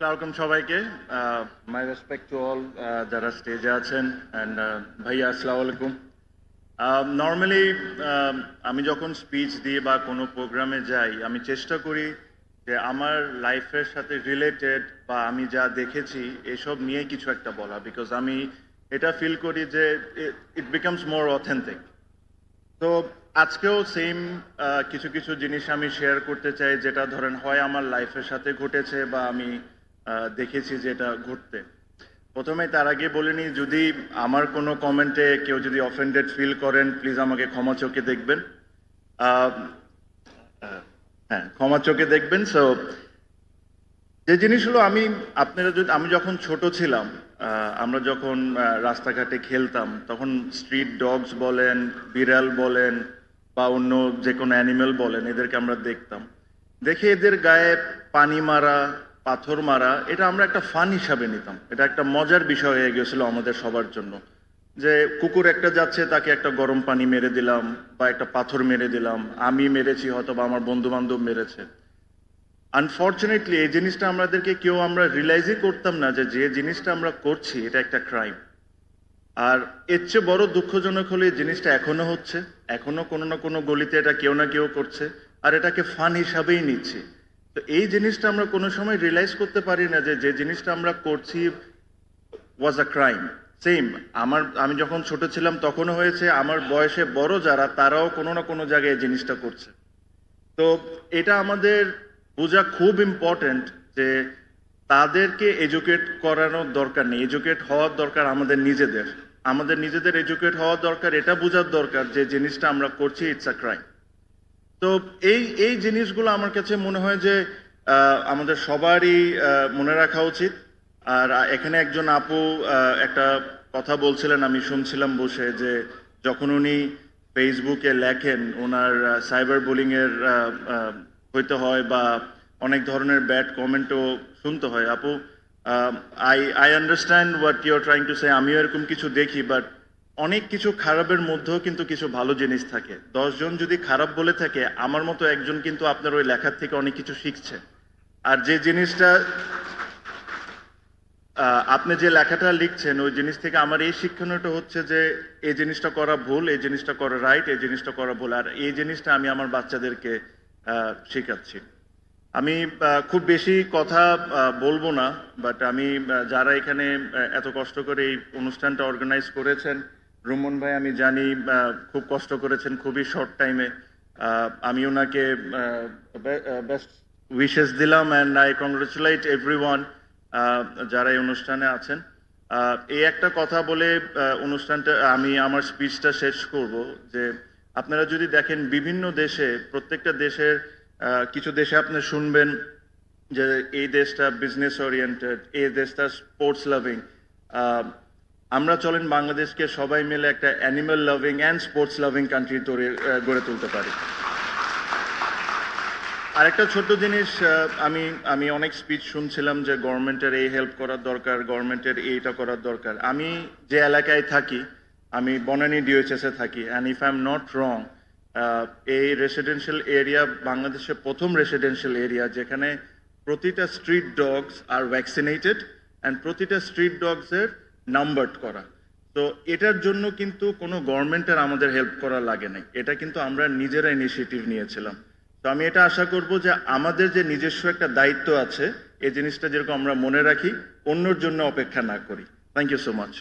Welcome সবাইকে। মাই respect to all যারা স্টেজে আছেন অ্যান্ড ভাইয়া আসসালামু আলাইকুম। নর্মালি আমি যখন স্পিচ দিই বা কোনো প্রোগ্রামে যাই আমি চেষ্টা করি যে আমার লাইফের সাথে রিলেটেড বা আমি যা দেখেছি এসব নিয়ে কিছু একটা বলা, বিকজ আমি এটা ফিল করি যে ইট বিকামস মোর অথেন্টিক। তো আজকেও সেম কিছু কিছু জিনিস আমি শেয়ার করতে চাই, যেটা ধরেন হয় আমার লাইফের সাথে ঘটেছে বা আমি দেখেছি যেটা ঘটতে। প্রথমে তার আগে বলে নিই, যদি আমার কোনো কমেন্টে কেউ যদি অফেন্ডেড ফিল করেন প্লিজ আমাকে ক্ষমা চোখে দেখবেন। আহ, হ্যাঁ, ক্ষমা চোখে দেখবেন। সো যে জিনিসগুলো আমি যখন ছোট ছিলাম, আমরা যখন রাস্তাঘাটে খেলতাম তখন স্ট্রিট ডগস বলেন, বিড়াল বলেন বা অন্য যে কোনো অ্যানিমেল বলেন, এদেরকে আমরা দেখতাম। দেখে এদের গায়ে পানি মারা, পাথর মারা, এটা আমরা একটা ফান হিসাবে নিতাম। এটা একটা মজার বিষয় হয়ে গিয়েছিল আমাদের সবার জন্য, যে কুকুর একটা যাচ্ছে তাকে একটা গরম পানি মেরে দিলাম বা একটা পাথর মেরে দিলাম। আমি মেরেছি, হয়তো বা আমার বন্ধু বান্ধব মেরেছে। আনফর্চুনেটলি এই জিনিসটা আমরা রিয়েলাইজই করতাম না যে যে জিনিসটা আমরা করছি এটা একটা ক্রাইম। আর এর চেয়ে বড় দুঃখজনক হলে এই জিনিসটা এখনো হচ্ছে, এখনো কোনো না কোনো গলিতে এটা কেউ না কেউ করছে, আর এটাকে ফান হিসাবেই নিচ্ছি। তো এই জিনিসটা আমরা কোনো সময় রিয়েলাইজ করতে পারি না যে যে জিনিসটা আমরা করছি ওয়াজ আ ক্রাইম। সেম আমি যখন ছোট ছিলাম তখনও হয়েছে, আমার বয়সে বড় যারা তারাও কোনো না কোনো জায়গায় এই জিনিসটা করছে। তো এটা আমাদের বোঝা খুব ইম্পর্টেন্ট যে তাদেরকে এডুকেট করানোর দরকার নেই, এডুকেট হওয়ার দরকার আমাদের নিজেদের এডুকেট হওয়ার দরকার। এটা বোঝার দরকার যে জিনিসটা আমরা করছি ইটস আ ক্রাইম। তো এই জিনিসগুলো আমার কাছে মনে হয় যে আমাদের সবারই মনে রাখা উচিত। আর এখানে একজন আপু একটা কথা বলছিলেন, আমি শুনছিলাম বসে, যে যখন উনি ফেসবুকে লেখেন ওনার সাইবার বুলিং এর হইতে হয় বা অনেক ধরনের ব্যাড কমেন্টও শুনতে হয়। আপু, I understand what you are trying to say. আমিও এরকম কিছু দেখি, বাট অনেক কিছু খারাপের মধ্যেও কিন্তু কিছু ভালো জিনিস থাকে। 10 জন যদি খারাপ বলে থাকে, আমার মতো একজন কিন্তু আপনার ওই লেখার থেকে অনেক কিছু শিখছে। আর যে জিনিসটা আপনি যে লেখাটা লিখছেন ওই জিনিস থেকে আমার এই শিক্ষণীয়টা হচ্ছে যে এই জিনিসটা করা ভুল, এই জিনিসটা করা রাইট, এই জিনিসটা করা ভুল। আর এই জিনিসটা আমি আমার বাচ্চাদেরকে শেখাচ্ছি। আমি খুব বেশি কথা বলবো না, বাট আমি যারা এখানে এত কষ্ট করে এই অনুষ্ঠানটা অর্গানাইজ করেছেন, রুমন ভাই আমি জানি খুব কষ্ট করেছেন খুবই শর্ট টাইমে। আমি ওনাকে বেস্ট উইশেস দিলাম অ্যান্ড আই কংগ্রেচুলেট এভরিওয়ান যারা এই অনুষ্ঠানে আছেন। এই একটা কথা বলে অনুষ্ঠানটা আমি আমার স্পিচটা শেষ করব, যে আপনারা যদি দেখেন বিভিন্ন দেশে, প্রত্যেকটা দেশের কিছু দেশে আপনি শুনবেন যে এই দেশটা বিজনেস ওরিয়েন্টেড, এই দেশটা স্পোর্টস লাভিং। আমরা চলেন বাংলাদেশকে সবাই মিলে একটা animal loving and sports loving country গড়ে তুলতে পারি। আরেকটা ছোট্ট জিনিস, আমি আমি অনেক স্পিচ শুনছিলাম যে গভর্নমেন্টের এই হেল্প করার দরকার, গভর্নমেন্টের এইটা করার দরকার। আমি যে এলাকায় থাকি, আমি বনানী ডিওএইচএসে থাকি, and if I am not wrong, এই রেসিডেন্সিয়াল এরিয়া বাংলাদেশের প্রথম রেসিডেন্সিয়াল এরিয়া যেখানে প্রতিটা স্ট্রিট ডগস আর ভ্যাকসিনেটেড অ্যান্ড প্রতিটা স্ট্রিট ডগসের নাম্বারড করা। তো এটার জন্য কিন্তু কোনো গভর্নমেন্টের আমাদের হেল্প করা লাগে নাই, এটা কিন্তু আমরা নিজেরা ইনিশিয়েটিভ নিয়েছিলাম। তো আমি এটা আশা করব যে আমাদের যে নিজস্ব একটা দায়িত্ব আছে, এই জিনিসটা যেরকম আমরা মনে রাখি, অন্যর জন্য অপেক্ষা না করি। Thank you so much.